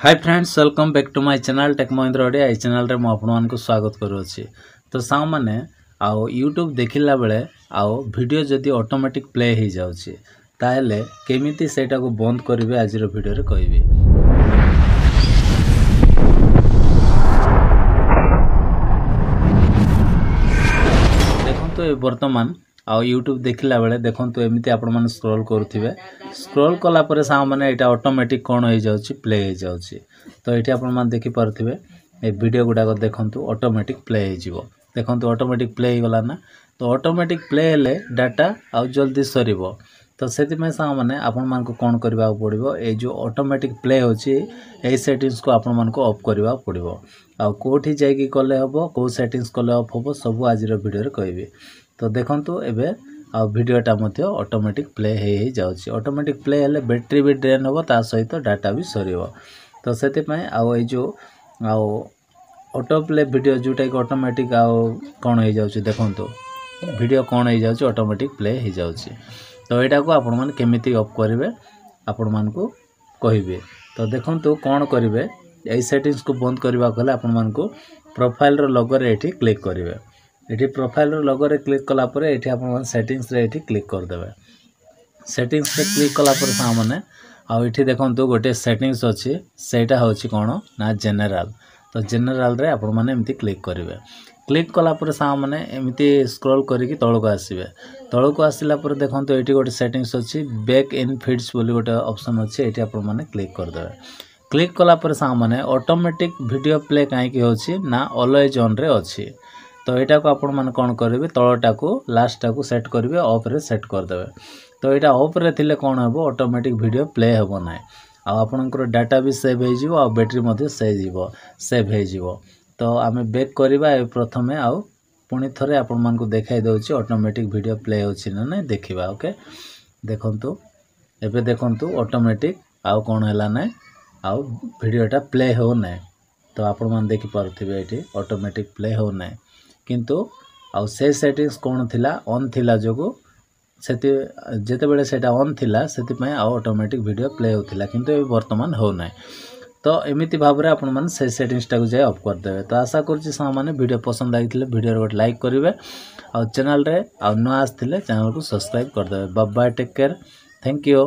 Hi friends welcome back to my channel tech Mahindra Odia. ये channel रे मु आपन को स्वागत करूँगी। तो साउ माने आओ यूट्यूब देखिला बेले आओ वीडियो जदि ऑटोमेटिक प्ले हो जाउची ताहेले केमिति सेटा को बंद करिवे आज रो वीडियो रे कहबी। देखंतु ए वर्तमान आ यूट्यूब देखिला बेले देखंतु एमिति आपण माने स्क्रॉल करूथिबे। स्क्रॉल कला परे सा माने एटा ऑटोमेटिक कोन हो जाउची प्ले हो जाउची। तो एठी आपण माने देखि परथिबे ए वीडियो गुडा को देखंतु ऑटोमेटिक प्ले हो जिवो। देखंतु ऑटोमेटिक प्ले हो गला ना। तो ऑटोमेटिक प्ले हेले डाटा आ जल्दी सरीबो। तो सेति में सा माने आपण मान को कोन करबा पड़िबो ए जो ऑटोमेटिक प्ले होची ए सेटिंग्स को आपण मान को ऑफ करबा पड़िबो। आ कोठी जाय की कले हबो को सेटिंग्स कले ऑफ हबो सब आज रो वीडियो रे कहबी। तो देखंतु एबे आ वीडियोटा मध्य ऑटोमेटिक प्ले हे जाउची। ऑटोमेटिक प्ले हेले बैटरी भी ड्रेन होबो ता सहित डाटा भी सरीबो। तो सेति पय आ ए जो आ ऑटो प्ले वीडियो जोटा कि ऑटोमेटिक आ कोन हो जाउची देखंतु वीडियो कोन हो जाउची ऑटोमेटिक प्ले हो जाउची। तो एटा को आपण मान केमिति ऑफ करिवे आपण मान को कहिबे। तो देखंतु कोन करिवे ए सेटिंग्स को बंद करबा कहले आपण मान को प्रोफाइल रो लोगो रे एठी क्लिक करिवे। एठी प्रोफाइल रो लोगो रे क्लिक कला परे एठी आपण मान सेटिंग्स रे एठी क्लिक कर देबे। सेटिंग्स रे क्लिक कला परे सा माने आ एठी देखंतु गोटे सेटिंग्स अछि सेटा होछि कोन ना जनरल। तो जनरल रे आपण माने एमति क्लिक करिवे। क्लिक कला पर सा माने एमती स्क्रॉल करिकी तळको आसीबे। तळको आसिला पर देखंतु एठी गोटे सेटिंग्स अछि बैक इन फीड्स बोली गोटे ऑप्शन अछि एठी आपण माने क्लिक कर देबे। क्लिक कला पर सा माने ऑटोमेटिक वीडियो प्ले काहे की होछि ना ऑलवेज ऑन रे अछि। तो एटा को आपण माने कोन करिवे तळटा को लास्ट को सेट करिवे ऑफ रे सेट कर देबे। तो एटा ऑफ रे थिले कोन हेबो ऑटोमेटिक वीडियो प्ले हेबो नै आ आपनकर डाटा भी सेव हे जिवो आ बैटरी मध्ये सेव हे जिवो। तो आमे बैक करबा प्रथमे आउ पुणी थरे आपण मान को देखाई दउची ऑटोमेटिक वीडियो प्ले होची ना नै देखिबा। ओके देखंतु एबे देखंतु ऑटोमेटिक आउ कोन हैला नै आउ वीडियोटा प्ले हो नै। तो आपण मान देखि परथिबे एठी ऑटोमेटिक प्ले हो नै किंतु आउ से सेटिंग्स कोन थिला ऑन थिला जोगु सेति जेते बेले सेटा ऑन थिला सेति पय आउ ऑटोमेटिक वीडियो प्ले होथिला किंतु ए वर्तमान हो नै। तो एमिति भाबरे आपण मन से सेटिंग्स टाको जाय ऑफ कर देबे। तो आशा करछि सा माने वीडियो पसंद आइथिले वीडियो रे लाइक करिवे और चैनल रे आ न आस्थिले चैनल को सब्सक्राइब कर देबे। Bye bye take care thank you.